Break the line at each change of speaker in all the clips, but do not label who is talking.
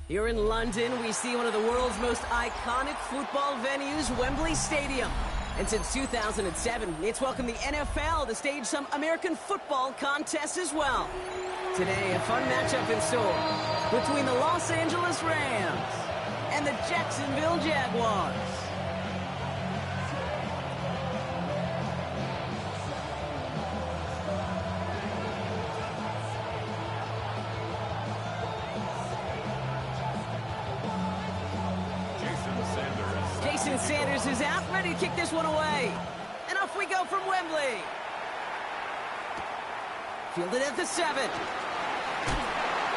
Here in London, we see one of the world's most iconic football venues, Wembley Stadium. And since 2007, it's welcomed the NFL to stage some American football contests as well. Today, a fun matchup in store between the Los Angeles Rams and the Jacksonville Jaguars. Sanders is out, ready to kick this one away. And off we go from Wembley. Fielded at the 7.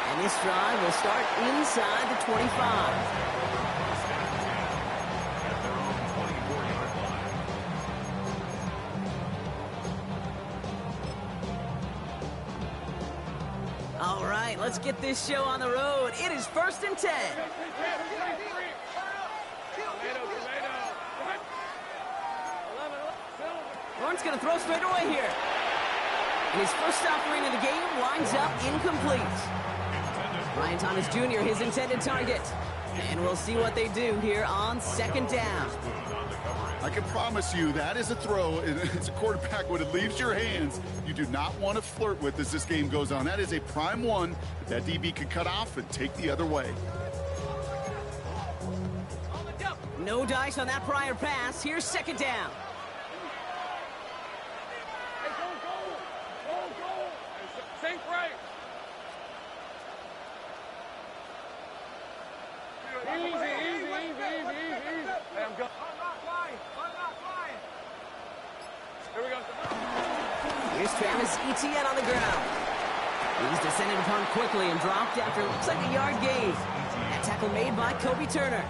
And this drive will start inside the 25. All right, let's get this show on the road. It is 1st and 10. Lawrence going to throw straight away here. And his first offering of the game winds up incomplete. Ryan Thomas Jr., his intended target. And we'll see what they do here on 2nd down.
I can promise you that is a throw. It's a quarterback when it leaves your hands. You do not want to flirt with as this game goes on. That is a prime one that DB could cut off and take the other way.
No dice on that prior pass. Here's 2nd down. Here's Travis Etienne on the ground. He's descended upon quickly and dropped after looks like a yard gain. That tackle made by Kobe Turner.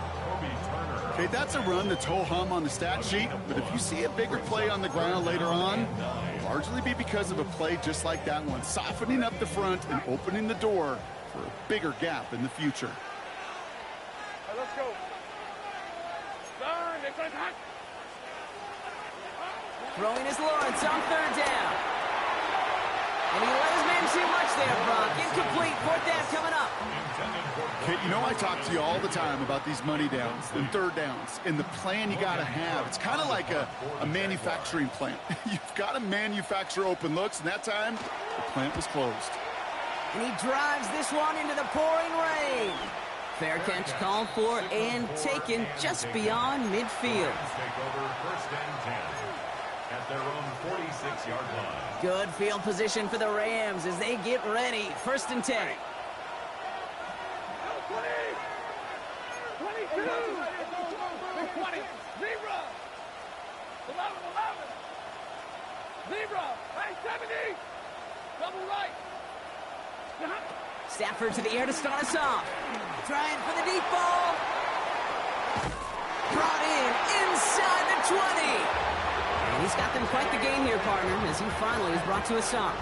Okay, that's a run that's ho-hum on the stat sheet, but if you see a bigger play on the ground later on, it'll largely be because of a play just like that one, softening up the front and opening the door for a bigger gap in the future.
All right, let's go.
Throwing is Lawrence on 3rd down. And he let his man too much there, Brock. Incomplete. 4th down coming up.
Okay, you know I talk to you all the time about these money downs and 3rd downs and the plan you got to have. It's kind of like a manufacturing plant. You've got to manufacture open looks, and that time, the plant was closed.
And he drives this one into the pouring rain. Fair catch called for and taken just beyond midfield.
At their own 46-yard line.
Good field position for the Rams as they get ready. 1st and 10.
22. 20. Zebra. 11. Zebra. Hey, 70. Double right.
Stafford to the air to start us off. Trying for the deep ball. Brought in inside the 20. And he's got them quite the gain here, partner, as he finally is brought to a stop.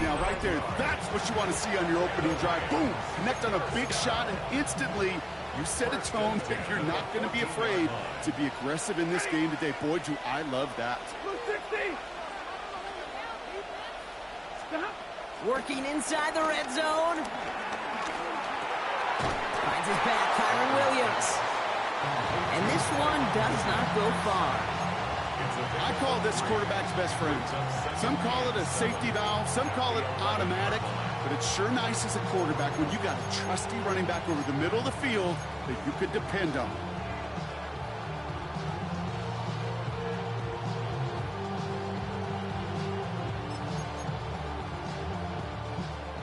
Now, right there, that's what you want to see on your opening drive. Boom! Connect on a big shot, and instantly you set a tone that you're not going to be afraid to be aggressive in this game today. Boy, do I love that.
Working inside the red zone. Finds his back, Kyron Williams. And this one does not go far.
I call this quarterback's best friend. Some call it a safety valve, some call it automatic, but it's sure nice as a quarterback when you got a trusty running back over the middle of the field that you could depend on.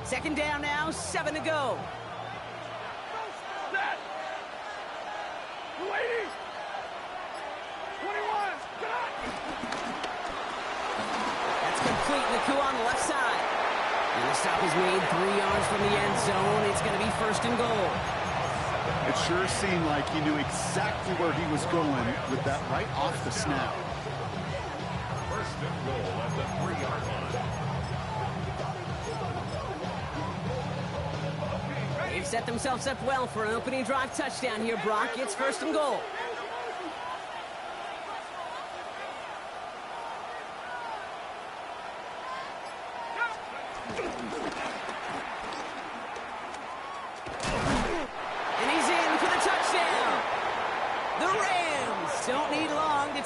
Second down now, 7 to go.
Set. 280. 21.
That's complete. Naku on the left side. And the stop is made 3 yards from the end zone. It's going to be 1st and goal.
It sure seemed like he knew exactly where he was going with that right off the snap.
1st and goal at the 3-yard line.
They've set themselves up well for an opening drive touchdown here, Brock. It's 1st and goal.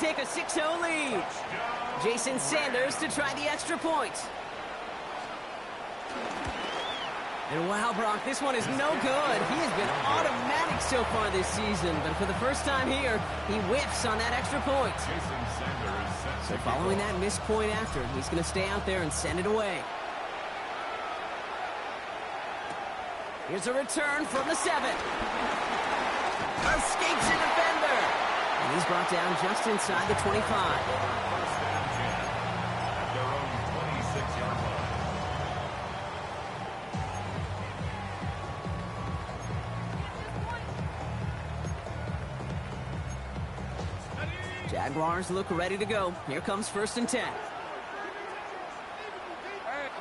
take a 6-0 lead. Jason Sanders to try the extra point. And wow, Brock, this one is no good. He has been automatic so far this season, but for the first time here, he whiffs on that extra point. So following that missed point after, he's going to stay out there and send it away. Here's a return from the 7. Escapes a defender. And he's brought down just inside the 25.
First and 10 at their own 26-yard line.
Jaguars look ready to go. Here comes 1st and 10.
Hey,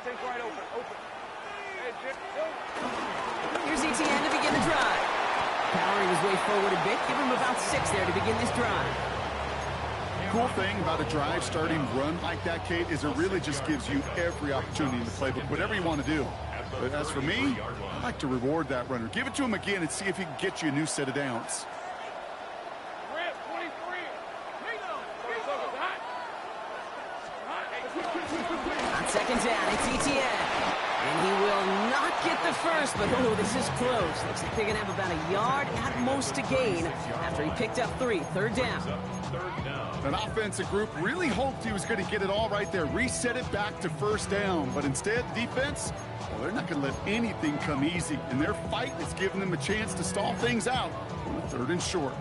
take right open. Hey,
Here's ETN to begin the drive. Powering his way forward a bit. Give him about 6 there to begin this drive.
Cool thing about a drive starting run like that, Kate, is it really just gives you every opportunity in the playbook, whatever you want to do. But as for me, I like to reward that runner. Give it to him again and see if he can get you a new set of downs.
On 2nd down, it's ETN. And he will not get the first, but oh, this is close. Looks like they're going to have about a yard at most to gain after he picked up 3. 3rd down.
An offensive group really hoped he was going to get it all right there, reset it back to 1st down. But instead, defense, well, they're not going to let anything come easy. And their fight is giving them a chance to stall things out on a 3rd and short.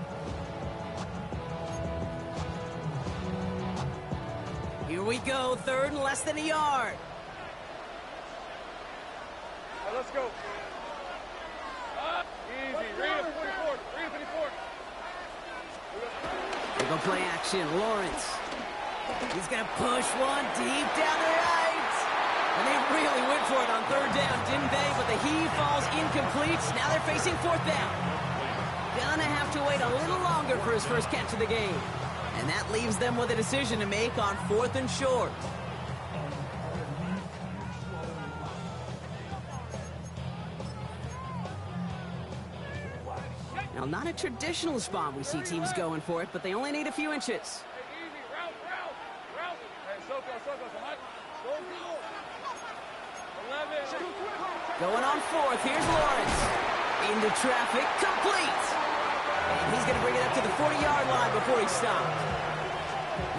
Here we go, 3rd and less than a yard.
Let's go. Easy. Read 54. Read 54.
Here go play action. Lawrence. He's going to push one deep down the right. And they really went for it on 3rd down, didn't they? But the heave falls incomplete. Now they're facing 4th down. Gonna have to wait a little longer for his first catch of the game. And that leaves them with a decision to make on 4th and short. Now, not a traditional spot we see teams going for it, but they only need a few inches.
Hey, easy. Route. Hey, Soko. Go. 11.
Going on 4th, here's Lawrence. Into traffic, complete. And he's going to bring it up to the 40-yard line before he stopped.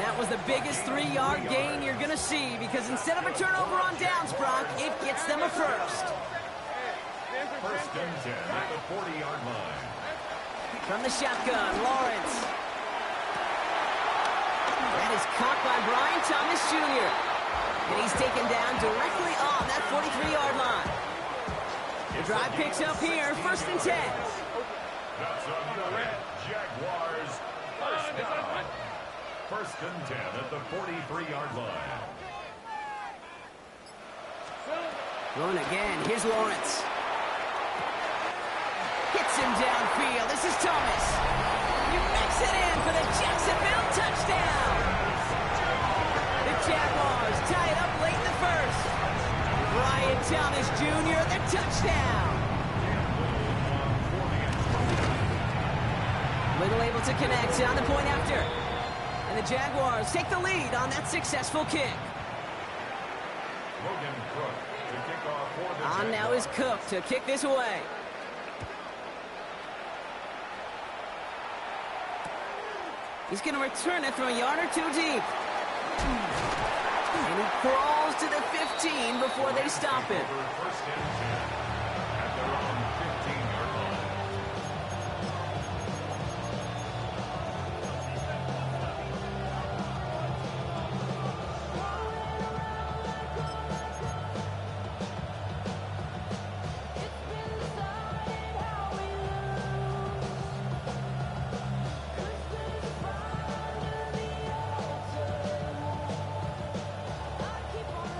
That was the biggest 3-yard gain you're going to see, because instead of a turnover on downs, Brock, it gets them a first.
1st and 10 at the 40-yard line.
From the shotgun, Lawrence. That is caught by Brian Thomas Jr. And he's taken down directly on that 43-yard line. The drive picks up here, 1st and 10.
That's a red Jaguars. First down. 1st and 10 at the 43-yard line.
Going again, here's Lawrence. Hits him downfield. This is Thomas. He makes it in for the Jacksonville touchdown. The Jaguars tie it up late in the 1st. Brian Thomas Jr., the touchdown. Little able to connect on the point after. And the Jaguars take the lead on that successful kick.
Logan Cook to kick off for the
On now is Cook to kick this away. He's going to return it from a yard or 2 deep. And he crawls to the 15 before they stop him.
1st and 10 at their own 15-yard line.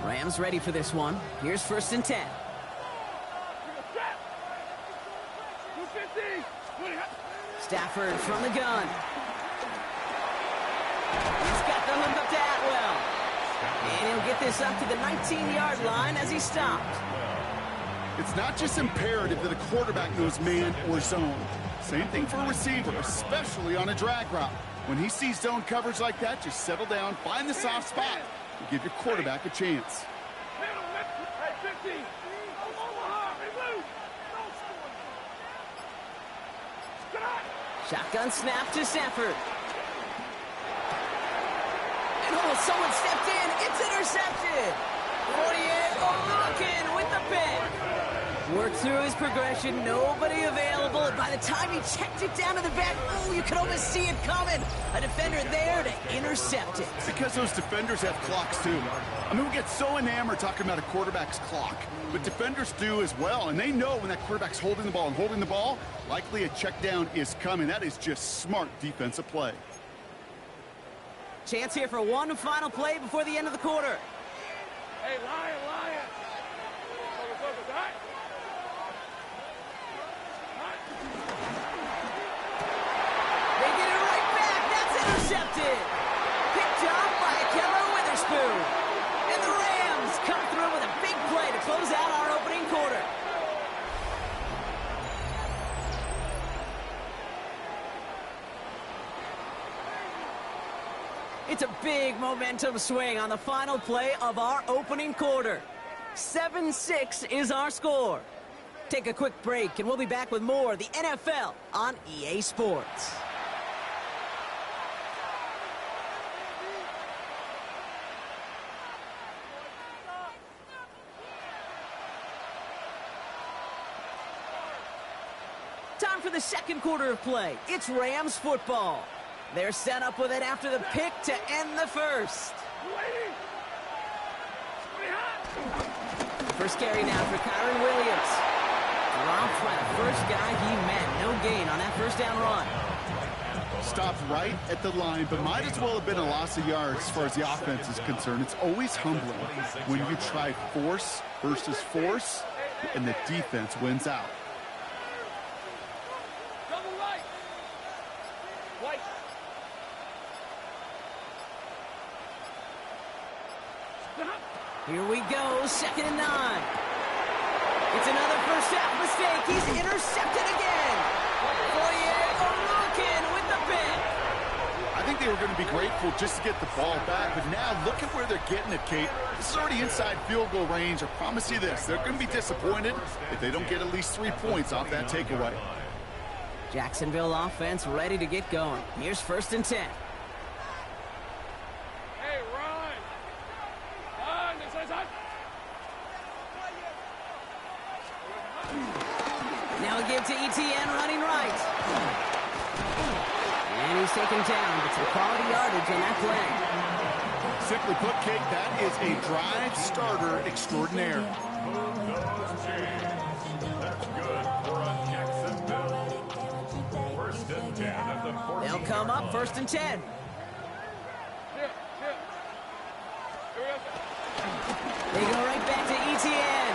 Rams ready for this one. Here's 1st and 10. Stafford from the gun. He's got the hook up to Atwell. And he'll get this up to the 19-yard line as he stopped.
It's not just imperative that a quarterback knows man or zone. Same thing for a receiver, especially on a drag route. When he sees zone coverage like that, just settle down, find the soft spot, and give your quarterback a chance.
Shotgun snap to Stafford. And someone stepped in. It's intercepted. 48, looking with the pick. Worked through his progression. Nobody available. And by the time he checked it down to the back, oh, you could almost see it coming. A defender there to intercept it.
Because those defenders have clocks, too. I mean, we get so enamored talking about a quarterback's clock. But defenders do as well. And they know when that quarterback's holding the ball, likely a check down is coming. That is just smart defensive play.
Chance here for one final play before the end of the quarter.
Hey, Lion! Focus, all right?
They get it right back. That's intercepted. Picked up by Keller Witherspoon. And the Rams come through with a big play to close out our opening quarter. It's a big momentum swing on the final play of our opening quarter. 7-6 is our score. Take a quick break, and we'll be back with more of the NFL on EA Sports. Time for the second quarter of play. It's Rams football. They're set up with it after the pick to end the first. First carry now for Kyron Williams. Dropped by the first guy he met. No gain on that first down run.
Stopped right at the line, but might as well have been a loss of yards as far as the offense is concerned. It's always humbling when you try force versus force, and the defense wins out.
Here we go, 2nd and 9. It's another first half mistake. He's intercepted again. Looking with the pick.
I think they were going to be grateful just to get the ball back, but now look at where they're getting it, Kate. This is already inside field goal range. I promise you this, they're going to be disappointed if they don't get at least 3 points off that takeaway.
Jacksonville offense ready to get going. Here's 1st and 10. Now a give to ETN running right. And he's taken down, but some quality yardage on that play.
Simply put, Kate, that is a drive starter extraordinaire.
That's good for a Jacksonville. 1st and 10 at the 40.
They'll come up 1st and 10. They go right back to ETN.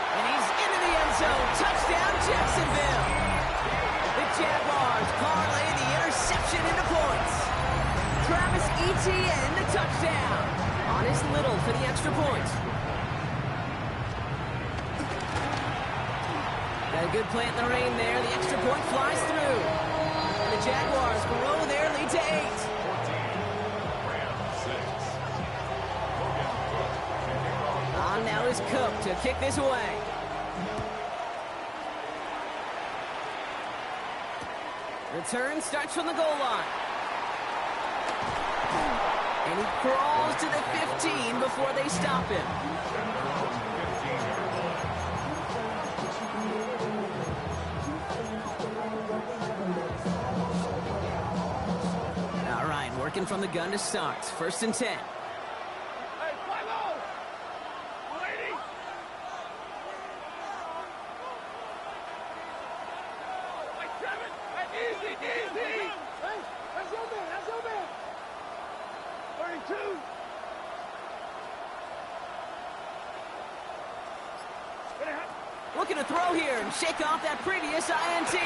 And he's into the end zone. Touchdown, Jacksonville. The Jaguars parlay the interception into points. Travis Etienne, the touchdown. Honest Little for the extra point. Got a good plant in the rain there. The extra point flies through. And the Jaguars grow their lead to 8. On now is Cook to kick this away. Return starts from the goal line. And he crawls to the 15 before they stop him. All right, working from the gun to start. 1st and 10. Looking to throw here and shake off that previous INT. Should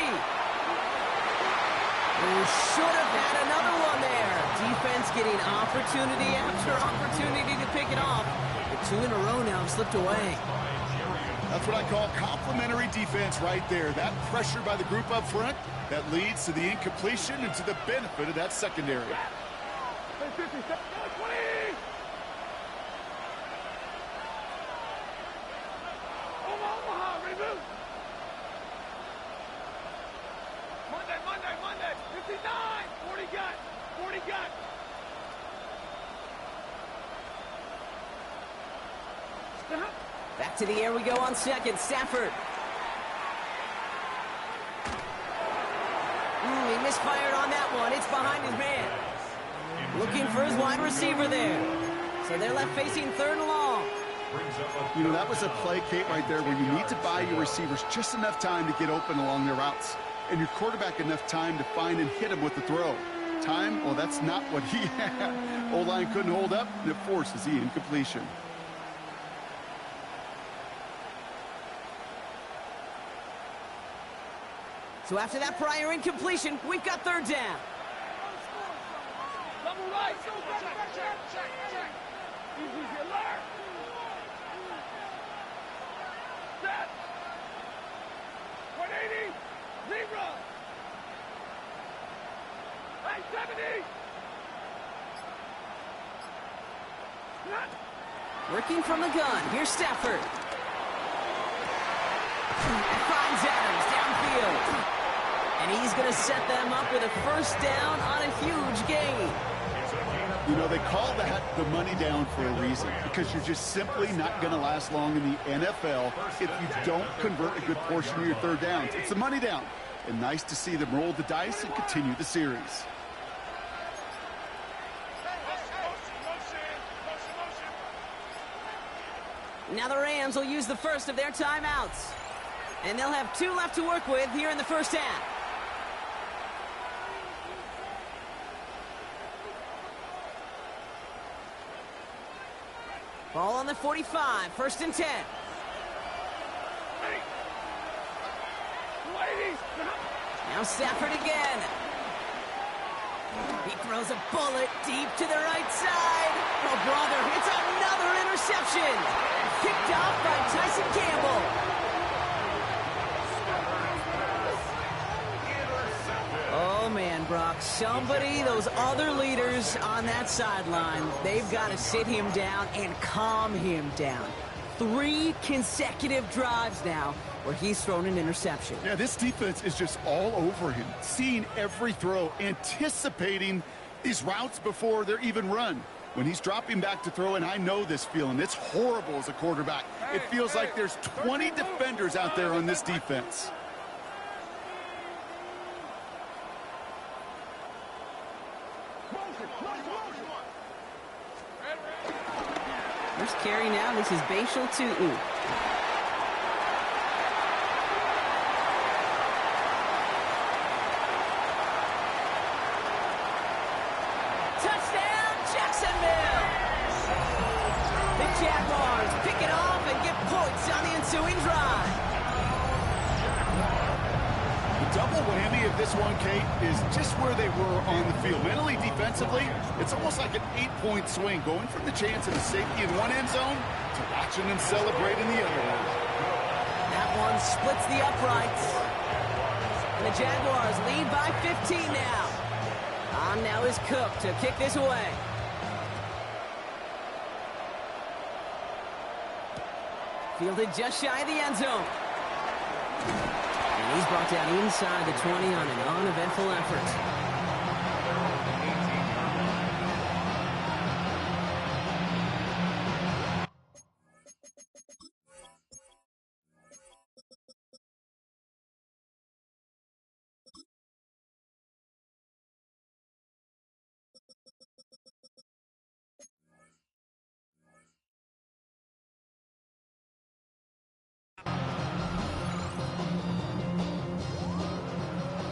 have had another one there. Defense getting opportunity after opportunity to pick it off. The 2 in a row now have slipped away.
That's what I call complementary defense right there. That pressure by the group up front, that leads to the incompletion and to the benefit of that secondary.
Hey, 50, 20! Omaha, reboot! Monday, 59! 40 gun! 40 gun!
Back to the air we go on second. Stafford. He misfired on that one. It's behind his man. Looking for his wide receiver there. So they're left facing third and long.
You know, that was a play, Kate, right there where you need to buy your receivers just enough time to get open along their routes. And your quarterback enough time to find and hit him with the throw. Time, well, that's not what he had. O-line couldn't hold up, and it forces the incompletion.
So after that prior incompletion, we've got third down.
Double right! Check! Easy, alert! Set! 180! Zebra! Hey, 70!
Working from the gun. Here's Stafford. Finds Adams downfield. And he's going to set them up with a first down on a huge gain.
You know, they call that the money down for a reason, because you're just simply not going to last long in the NFL if you don't convert a good portion of your third downs. It's the money down. And nice to see them roll the dice and continue the series.
Now the Rams will use the first of their timeouts. And they'll have 2 left to work with here in the first half. Ball on the 45, first and 10. Now Stafford again. He throws a bullet deep to the right side. Oh, brother, it's another interception. Picked off by Tyson Campbell. Oh, man, Brock, somebody, those other leaders on that sideline, they've got to sit him down and calm him down. 3 consecutive drives now where he's thrown an interception.
Yeah, this defense is just all over him, seeing every throw, anticipating these routes before they're even run. When he's dropping back to throw, and I know this feeling, it's horrible as a quarterback. It feels like there's 20 defenders out there on this defense.
First carry now, this is Bashal Tutu. Touchdown, Jacksonville! The Jaguars pick it off and get points on the ensuing drive.
The double whammy of this one, Kate, is just where they were on the field. Mentally, defensively, it's almost like an 8-point swing, going from the chance of a safety in one end zone to watching them celebrate in the other one.
That one splits the uprights. And the Jaguars lead by 15 now. On now is Cook to kick this away. Fielded just shy of the end zone. And he's brought down inside the 20 on an uneventful effort.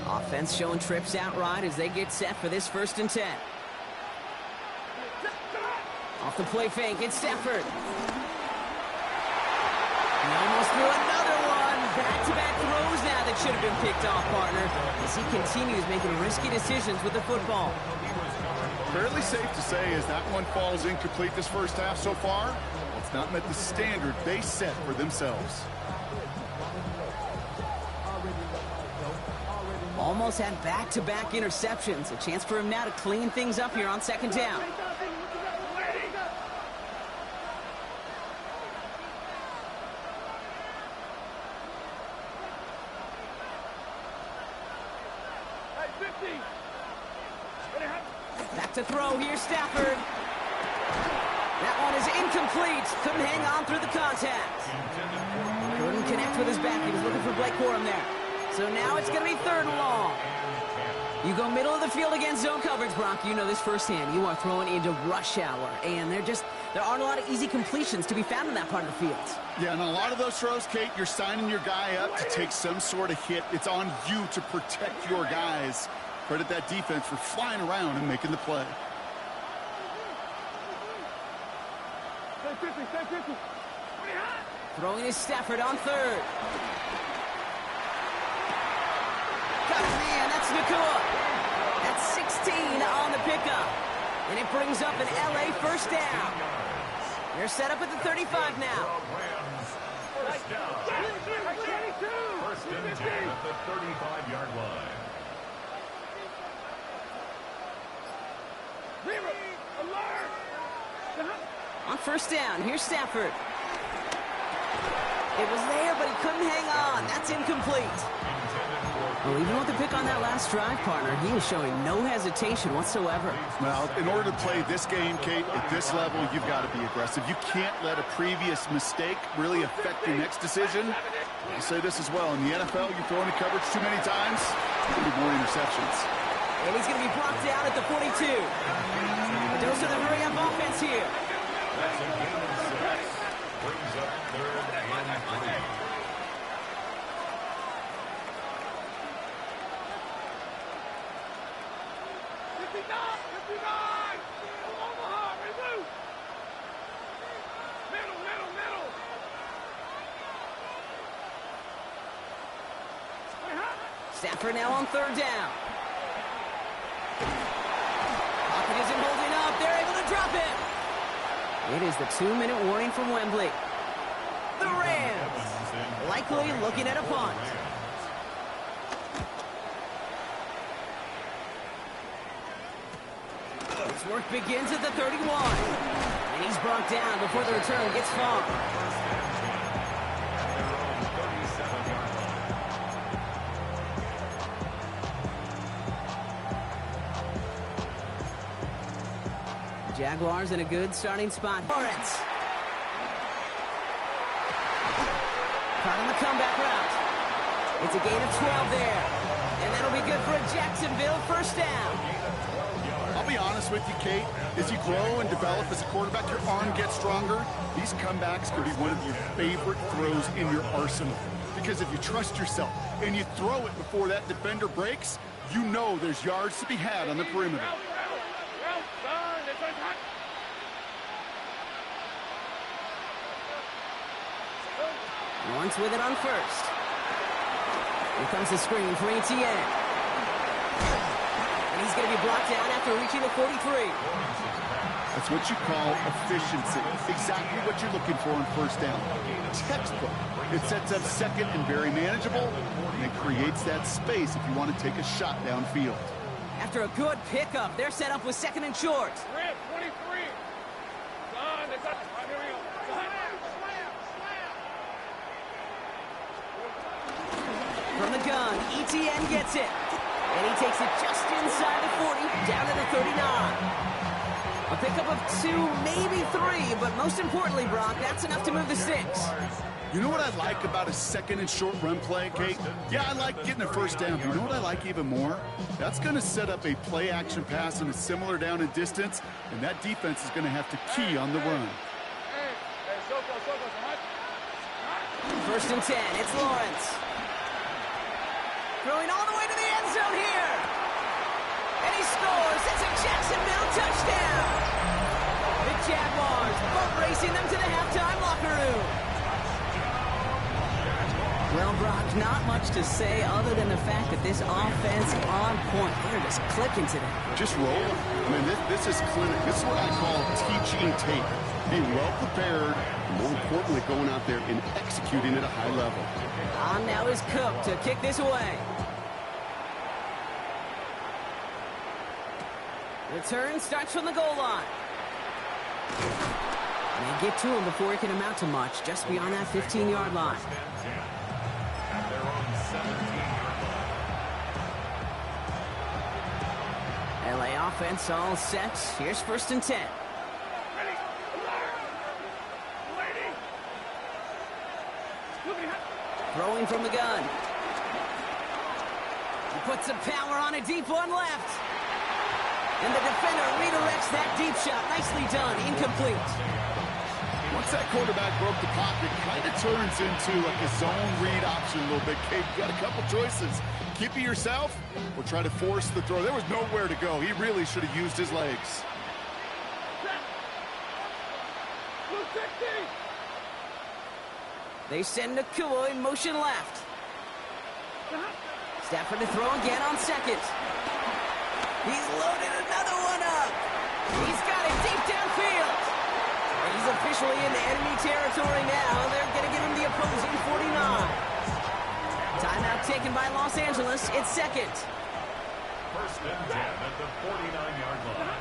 Offense showing trips out right as they get set for this 1st and 10. Off the play fake, it's Stafford. He almost threw another one. Back-to-back throws now that should have been picked off, partner, as he continues making risky decisions with the football.
Fairly safe to say as that one falls incomplete this first half so far, it's not met the standard they set for themselves.
Almost had back-to-back interceptions. A chance for him now to clean things up here on second down. Back to throw. Here's Stafford. That one is incomplete. Couldn't hang on through the contact. Couldn't connect with his back. He was looking for Blake Corum there. So now it's going to be 3rd and long. You go middle of the field against zone coverage, Brock. You know this firsthand. You are throwing into rush hour. And there aren't a lot of easy completions to be found in that part of the field.
Yeah, and a lot of those throws, Kate, you're signing your guy up to take some sort of hit. It's on you to protect your guys. Credit that defense for flying around and making the play.
Throwing is Stafford on 3rd. Got his man, that's Nakua. That's 16 on the pickup. And it brings up an LA 1st down. They're set up at the 35 now.
First down. 1st and 10 at the 35-yard line.
On 1st down, here's Stafford. It was there, but he couldn't hang on. That's incomplete. Well, even with the pick on that last drive, partner, he was showing no hesitation whatsoever.
Well, in order to play this game, Kate, at this level, you've got to be aggressive. You can't let a previous mistake really affect your next decision. I'll say this as well. In the NFL, you throw into coverage too many times, there'll be more interceptions.
And he's going to be blocked down at the 42. Dose of the hurry-up offense here.
That's a gain of 6. Brings up 3rd and 3.
Stafford now on 3rd down. Pocket isn't holding up. They're able to drop it. It is the 2-minute warning from Wembley. The Rams likely looking at a punt. This work begins at the 31. And he's brought down before the return gets far. Jaguars in a good starting spot. Lawrence. Caught on the comeback route. It's a gain of 12 there. And that'll be good for a Jacksonville 1st down.
I'll be honest with you, Kate. As you grow and develop as a quarterback, your arm gets stronger. These comebacks could be one of your favorite throws in your arsenal. Because if you trust yourself and you throw it before that defender breaks, you know there's yards to be had on the perimeter.
Lawrence with it on 1st. Here comes the screen for ETN. And he's going to be brought down after reaching the 43.
That's what you call efficiency. Exactly what you're looking for on 1st down. Textbook. It sets up 2nd and very manageable, and it creates that space if you want to take a shot downfield.
After a good pickup, they're set up with 2nd and short.
23.
From the gun, ETN gets it. And he takes it just inside the 40, down to the 39. A pickup of 2, maybe 3, but most importantly, Brock, that's enough to move the 6.
You know what I like about a 2nd and short run play, Kate? Yeah, I like getting a 1st down, but you know what I like even more? That's going to set up a play-action pass in a similar down and distance, and that defense is going to have to key on the run.
1st and 10, it's Lawrence. Throwing all the way to the end zone here. And he scores. It's a Jacksonville touchdown. The Jaguars boat racing them to the halftime locker room. Well, Brock, not much to say other than the fact that this offense on point. They're just clicking today.
Just roll. I mean, this is clinic. This is what I call teaching tape. Being well prepared, and more importantly, going out there and executing at a high level.
On now is Cook to kick this away. Return starts from the goal line. And they get to him before it can amount to much, just beyond that 15-yard line.
At their own 17-yard line.
LA offense all set. Here's 1st and 10.
Ready. Lady.
Throwing from the gun. He puts some power on a deep one left. And the defender redirects that deep shot. Nicely done. Incomplete.
Once that quarterback broke the pocket, kind of turns into like a zone read option a little bit. Kate, you got a couple choices. Keep it yourself or try to force the throw. There was nowhere to go. He really should have used his legs.
They send Nakua in motion left. Stafford to throw again on 2nd. He's loaded another one up. He's got it deep downfield. And he's officially into enemy territory now. They're going to give him the opposing 49. Timeout taken by Los Angeles. It's 2nd.
1st and 10 at the 49-yard line.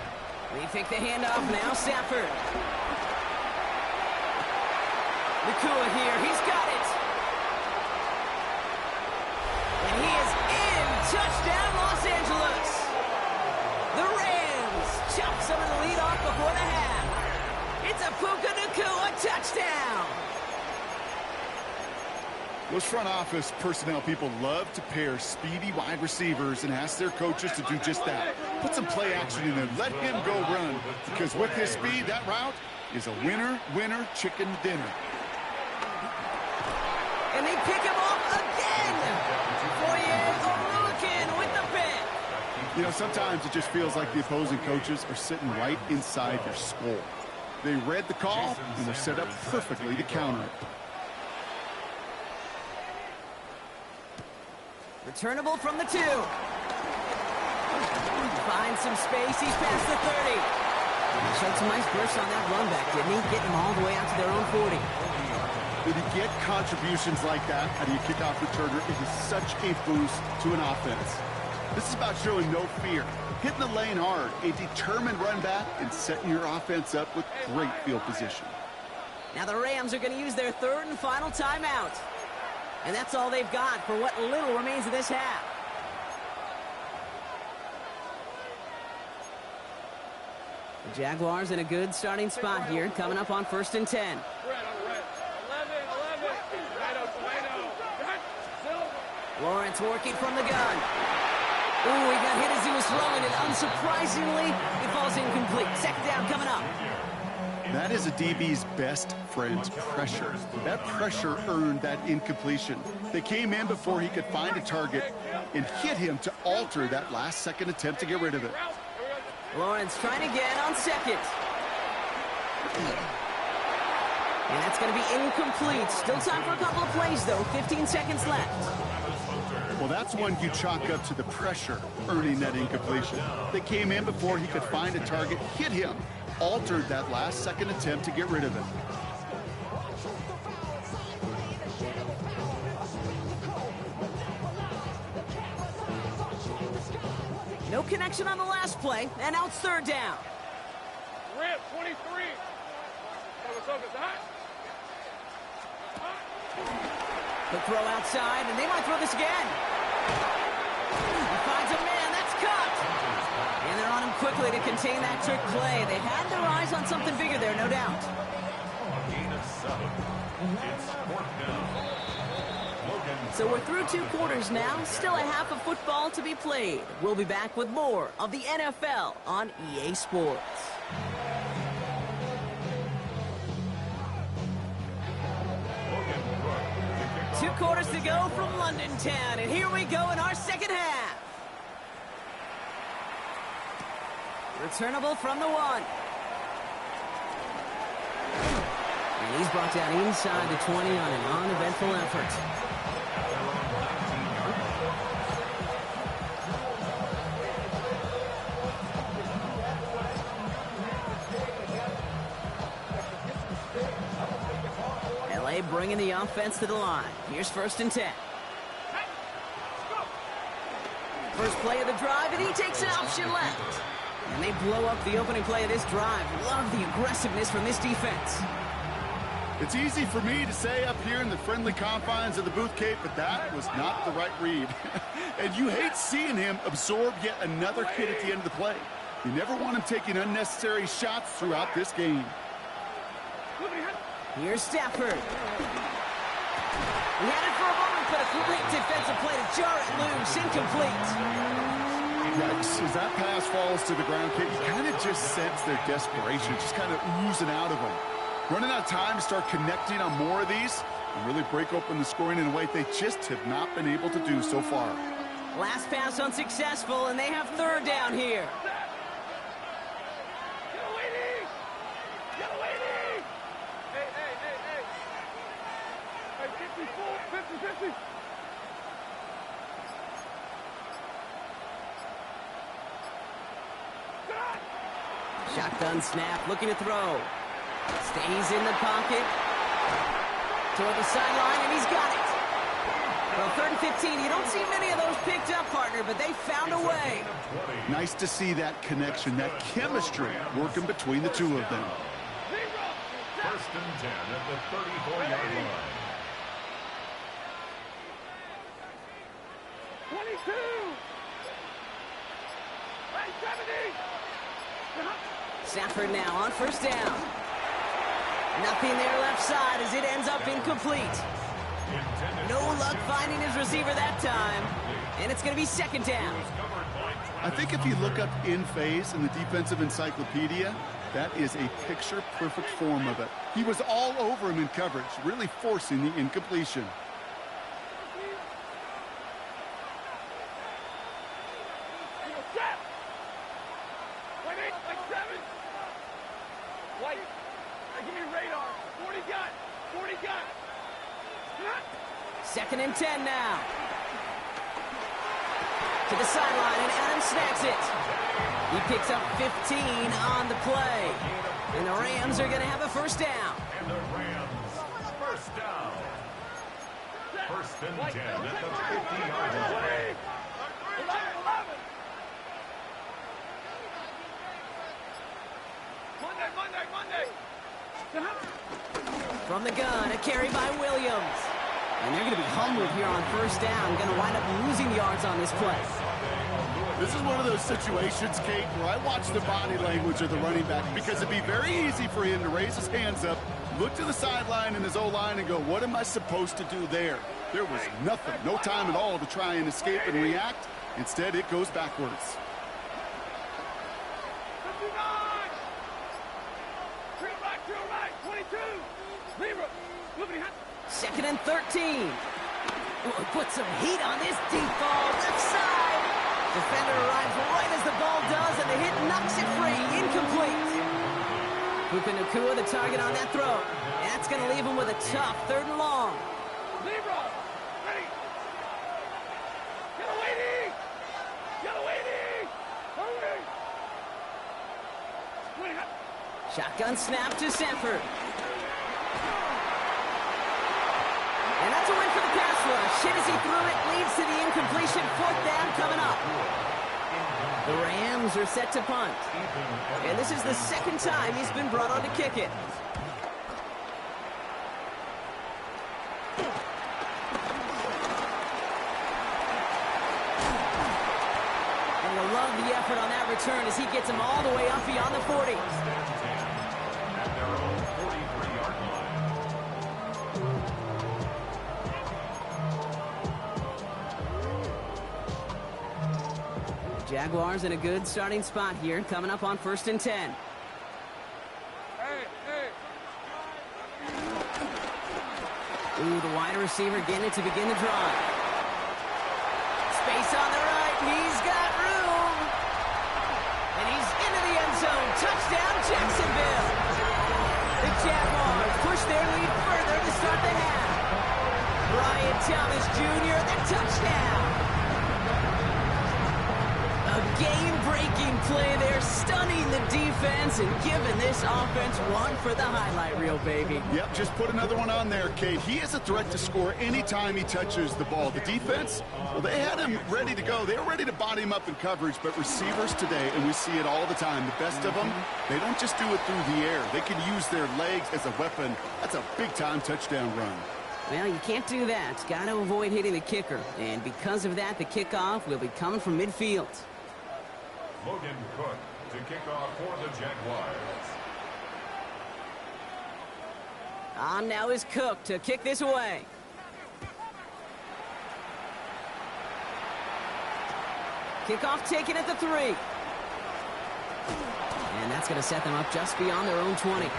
They take the handoff now. Stafford. Nakua here. He's got it. And he is in. Touchdown, Los Angeles. The Rams chop some of the lead off before the half. It's a Puka Nakua touchdown.
Those front office personnel people love to pair speedy wide receivers and ask their coaches to do just that. Put some play action in there. Let him go run. Because with his speed, that route is a winner chicken dinner.
And they pick him off again. Fourier Oluokun with the pick.
You know, sometimes it just feels like the opposing coaches are sitting right inside your skull. They read the call and were set up perfectly to counter it.
Returnable from the 2. Finds some space. He's past the 30. He showed some nice bursts on that run back, didn't he? Getting them all the way out to their own 40.
When you get contributions like that out of your kickoff returner, it is such a boost to an offense. This is about showing no fear, hitting the lane hard, a determined run back, and setting your offense up with great field position.
Now the Rams are going to use their 3rd and final timeout. And that's all they've got for what little remains of this half. The Jaguars in a good starting spot here, coming up on 1st and 10. Lawrence working from the gun. Ooh, he got hit as he was throwing it. Unsurprisingly, it falls incomplete. 2nd down coming up.
That is a DB's best friend, pressure. That pressure earned that incompletion. They came in before he could find a target and hit him to alter that last-second attempt to get rid of it.
Lawrence trying again on 2nd. And that's going to be incomplete. Still time for a couple of plays, though. 15 seconds left.
Well, that's one you chalk up to the pressure earning that incompletion. They came in before he could find a target, hit him, altered that last-second attempt to get rid of it.
No connection on the last play, and now it's 3rd down.
Rip, 23.
The throw outside, and they might throw this again. He finds a man, that's cut. And they're on him quickly to contain that trick play. They had their eyes on something bigger there, no doubt.
A gain of 7. It's 4th down.
So we're through 2 quarters now. Still a half of football to be played. We'll be back with more of the NFL on EA Sports. Two quarters to go from London Town, and here we go in our 2nd half. Returnable from the 1. And he's brought down inside the 20 on an uneventful effort. Bringing the offense to the line. Here's 1st and 10. First play of the drive, and he takes an option left. And they blow up the opening play of this drive. Love the aggressiveness from this defense.
It's easy for me to say up here in the friendly confines of the booth, Kate, but that was not the right read. And you hate seeing him absorb yet another hit at the end of the play. You never want him taking unnecessary shots throughout this game.
Here's Stafford. He had it for a moment, but a great defensive play to jar it loose. Incomplete.
Yikes. As that pass falls to the ground, Kate, you kind of just sense their desperation, just kind of oozing out of them. Running out of time to start connecting on more of these and really break open the scoring in a way they just have not been able to do so far.
Last pass unsuccessful, and they have third down here. Shotgun snap, looking to throw. Stays in the pocket. Toward the sideline, and he's got it. Well, 3rd and 15, you don't see many of those picked up, partner, but they found a way.
Nice to see that connection, that chemistry working between the two of them.
1st and 10 at the 34-yard line.
22! Hey, 70!
Stafford now on 1st down. Nothing there left side as it ends up incomplete. No luck finding his receiver that time. And it's going to be 2nd down.
I think if you look up in phase in the defensive encyclopedia, that is a picture-perfect form of it. He was all over him in coverage, really forcing the incompletion.
Second and 10 now. To the sideline, and Adams snags it. He picks up 15 on the play. And the Rams are going to have a 1st down.
And the Rams, 1st down. 1st and 10 at the 50-yard line.
11. Monday.
From the gun, a carry by Williams. And they're going to be humbled here on 1st down. Going to wind up losing yards on this play.
This is one of those situations, Kate, where I watch the body language of the running back because it'd be very easy for him to raise his hands up, look to the sideline in his O-line and go, what am I supposed to do there? There was nothing, no time at all to try and escape and react. Instead, it goes backwards.
2nd and 13. Ooh, put some heat on this deep ball. Left side. Defender arrives right as the ball does, and the hit knocks it free. Incomplete. Puka Nacua, the target on that throw. That's going to leave him with a tough 3rd and long. Shotgun snap to Sanford. And that's a win for the pass rush. Hit as he threw it, leads to the incompletion. 4th down coming up. The Rams are set to punt. And this is the 2nd time he's been brought on to kick it. And you'll love the effort on that return as he gets him all the way up beyond the 40.
At their own 43-yard line.
Jaguars in a good starting spot here, coming up on 1st and 10. Ooh, the wide receiver getting it to begin the drive. Space on the right, he's got room. And he's into the end zone. Touchdown, Jacksonville. The Jaguars push their lead further to start the half. Brian Thomas Jr., the touchdown. A game-breaking Intriguing play there, stunning the defense and giving this offense one for the highlight reel, baby.
Yep, just put another one on there, Kate. He is a threat to score anytime he touches the ball. The defense, well, they had him ready to go. They were ready to body him up in coverage, but receivers today, and we see it all the time, the best of them, they don't just do it through the air. They can use their legs as a weapon. That's a big-time touchdown run.
Well, you can't do that. Got to avoid hitting the kicker. And because of that, the kickoff will be coming from midfield.
Logan Cook to kick off for the Jaguars.
On now is Cook to kick this away. Kickoff taken at the 3. And that's going to set them up just beyond their own 20.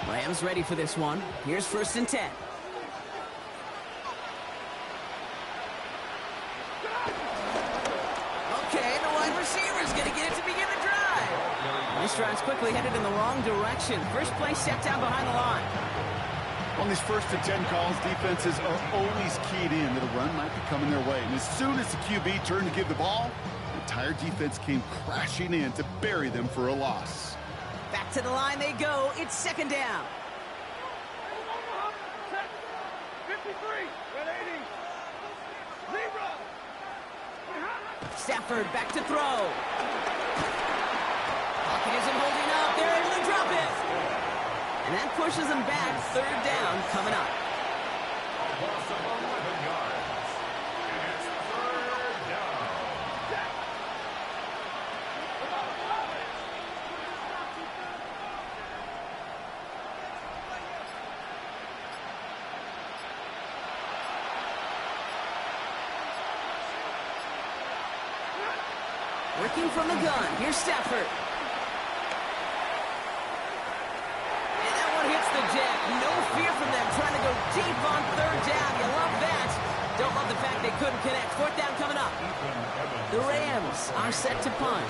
Rams ready for this one. Here's 1st and 10. Okay, the wide receiver's going to get it to begin the drive. This drive's quickly headed in the wrong direction. First play set down behind the line.
On these 1st and 10 calls, defenses are always keyed in that a run might be coming their way. And as soon as the QB turned to give the ball, the entire defense came crashing in to bury them for a loss.
Back to the line they go. It's 2nd down.
53, 180, 0.
Stafford back to throw. Pocket isn't holding up. They're able to drop it. And that pushes them back. 3rd down coming up.
Loss of 11 yards. And it's 3rd down.
Working from the gun. Here's Stafford. And that one hits the deck. No fear from them trying to go deep on 3rd down. You love that. Don't love the fact they couldn't connect. 4th down coming up. The Rams are set to punt.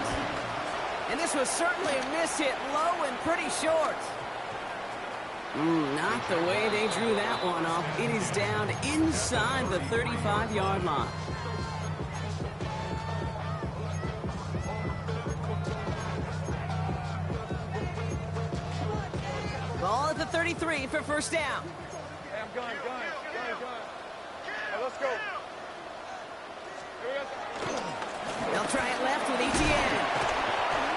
And this was certainly a miss hit. Low and pretty short. Not the way they drew that one up. It is down inside the 35-yard line. Ball at the 33 for 1st down.
Hey, I'm gun. Hey, let's go. Here we go.
They'll try it left with Etienne.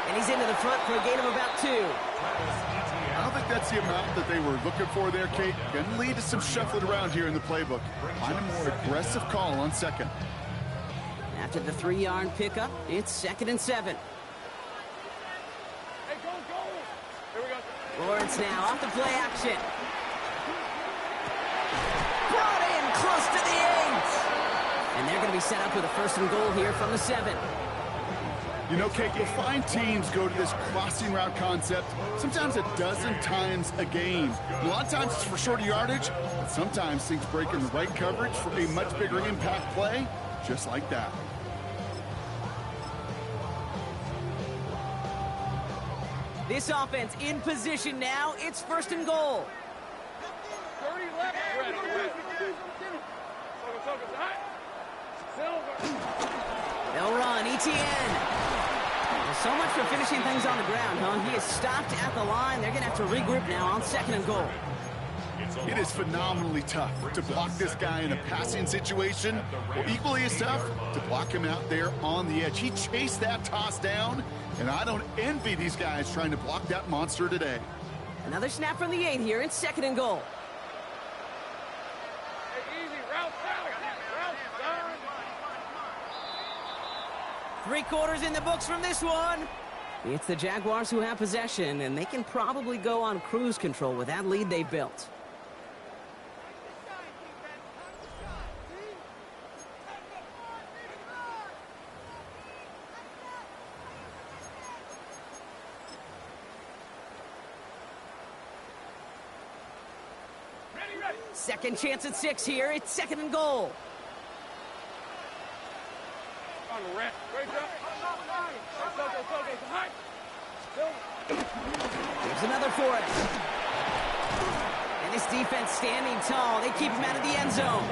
And he's into the front for a gain of about 2.
I don't think that's the amount that they were looking for there, Kate. Going to lead to some shuffling around here in the playbook. Find a more aggressive call on 2nd.
After the 3-yard pickup, it's 2nd and 7.
Hey, go. Here we go.
Lawrence now off the play action. Brought in close to the 8. And they're going to be set up with a 1st and goal here from the 7.
You know, Kate, you'll find teams go to this crossing route concept sometimes a dozen times a game. A lot of times it's for shorter yardage, but sometimes things break in the right coverage for a much bigger impact play, just like that.
This offense in position now. It's 1st and goal.
30 left. Silver.
They'll run. Etienne. Well, so much for finishing things on the ground, huh? He is stopped at the line. They're going to have to regroup now on 2nd and goal.
It is phenomenally tough to block this guy in a passing situation, or equally as tough to block him out there on the edge. He chased that toss down, and I don't envy these guys trying to block that monster today.
Another snap from the 8 here. It's 2nd and goal.
Hey, easy. Route down.
3 quarters in the books from this one. It's the Jaguars who have possession, and they can probably go on cruise control with that lead they built.
Ready.
Second chance at 6 here. It's 2nd and goal.
On the ramp. Great job. Go. High.
Here's another for it. And This defense standing tall. They keep him out of the end zone.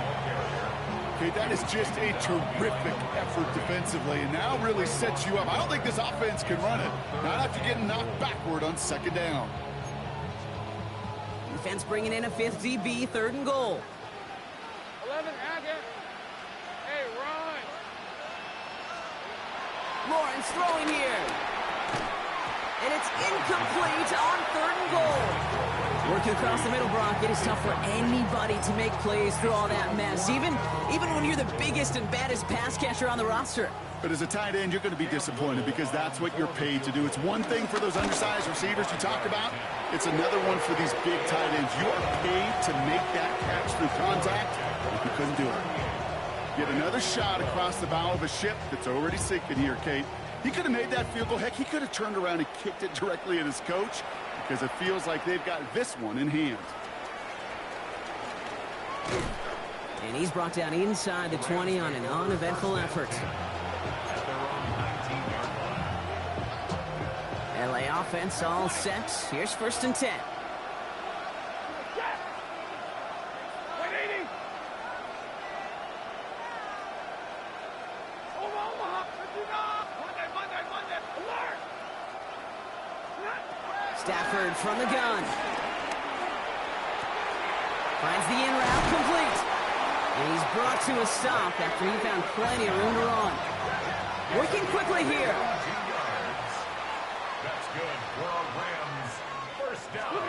Okay, that is just a terrific effort defensively, and now really sets you up. I don't think this offense can run it. Not after getting knocked backward on second down.
Defense bringing in a 5th DB, 3rd and goal.
11, Hackett. Hey, run.
Lawrence throwing here. And it's incomplete on 3rd and goal. Working across the middle, Brock, it is tough for anybody to make plays through all that mess, even when you're the biggest and baddest pass catcher on the roster.
But as a tight end, you're going to be disappointed because that's what you're paid to do. It's one thing for those undersized receivers you talk about. It's another one for these big tight ends. You are paid to make that catch through contact, but you couldn't do it. Get another shot across the bow of a ship that's already sinking here, Kate. He could have made that field goal. Heck, he could have turned around and kicked it directly at his coach because it feels like they've got this one in hand.
And he's brought down inside the 20 on an uneventful effort. LA offense all set. Here's 1st and 10. Stafford from the gun. Finds the in route complete. And he's brought to a stop after he found plenty of room to run. Working quickly here.
That's good for a Rams first down.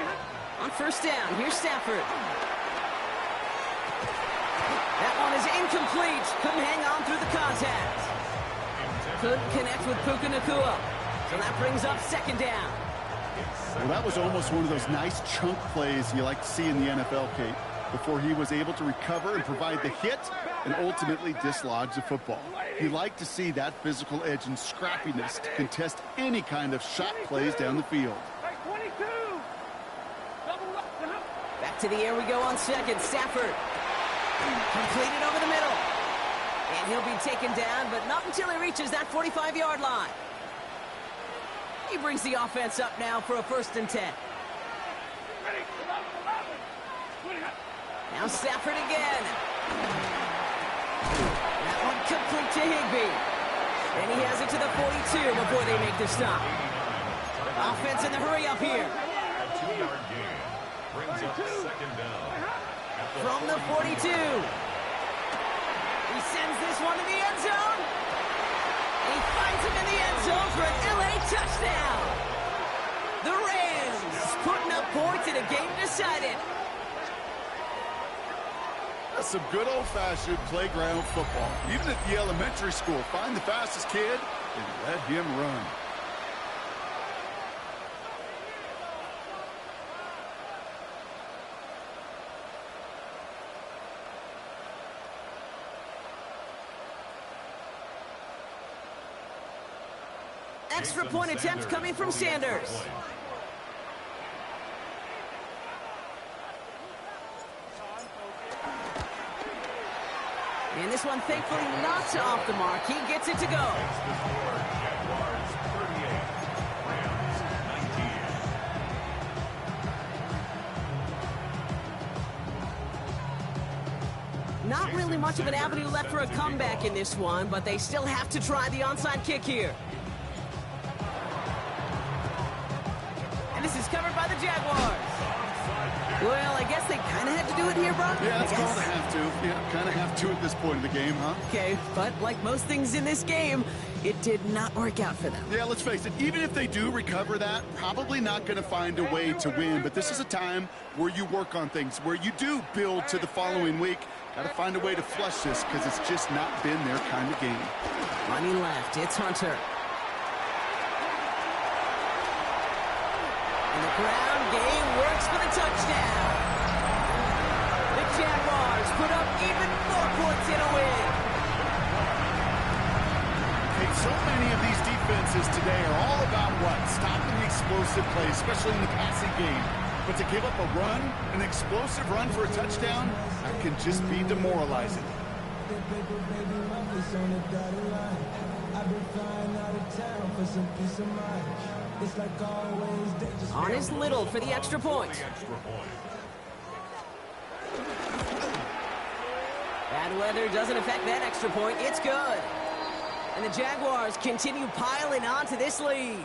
On 1st down, here's Stafford. That one is incomplete. Couldn't hang on through the contact. Couldn't connect with Puka Nacua. So that brings up 2nd down.
Well, that was almost one of those nice chunk plays you like to see in the NFL, Kate, before he was able to recover and provide the hit and ultimately dislodge the football. You like to see that physical edge and scrappiness to contest any kind of shot plays down the field.
Back to the air we go on 2nd. Stafford. Completed over the middle. And he'll be taken down, but not until he reaches that 45-yard line. He brings the offense up now for a 1st and 10. Now Stafford again. That one complete to Higbee. And he has it to the 42 before they make the stop. Offense in the hurry up here.
A 2-yard gain brings up 2nd down.
From the 42. He sends this one to the end zone. He finds him in the end zone for an LA touchdown. The Rams putting up points in a game decided.
That's some good old-fashioned playground football. Even at the elementary school, find the fastest kid and let him run.
Extra point attempt coming from Sanders. And this one, thankfully, not off the mark. He gets it to go. Not really much of an avenue left for a comeback in this one, but they still have to try the onside kick here. And this is covered by the Jaguars. Well, I guess they kind of had to do it here, Brock.
Yeah, it's called a have to. Yeah, kind of have to at this point in the game, huh?
Okay, but like most things in this game, it did not work out for them.
Yeah, let's face it, even if they do recover that, probably not going to find a way to win. But this is a time where you work on things, where you do build to the following week. Got to find a way to flush this because it's just not been their kind of game.
Money left. It's Hunter. And the ground game works for the touchdown. The Jaguars put up even more points in a win.
Hey, so many of these defenses today are all about what? Stopping the explosive play, especially in the passing game. But to give up a run, an explosive run for a touchdown, that can just be demoralizing.
On is Little for the extra point. Bad weather doesn't affect that extra point. It's good. And the Jaguars continue piling on to this lead.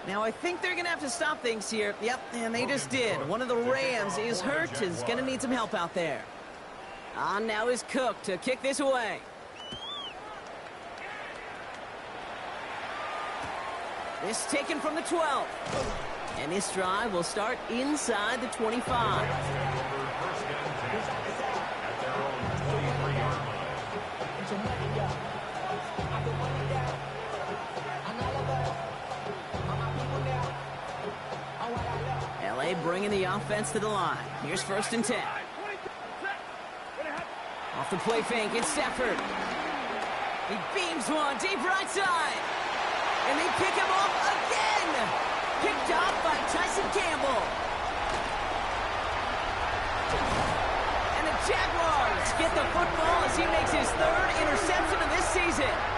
Now, I think they're going to have to stop things here. Yep, and they just did. One of the Rams is hurt, is going to need some help out there. On now is Cook to kick this away. This taken from the 12. And this drive will start inside the 25. LA bringing the offense to the line. Here's 1st and 10. Off the play fake, it's Stafford. He beams one deep right side. And they pick him off again. Picked off by Tyson Campbell. And the Jaguars get the football as he makes his 3rd interception of this season.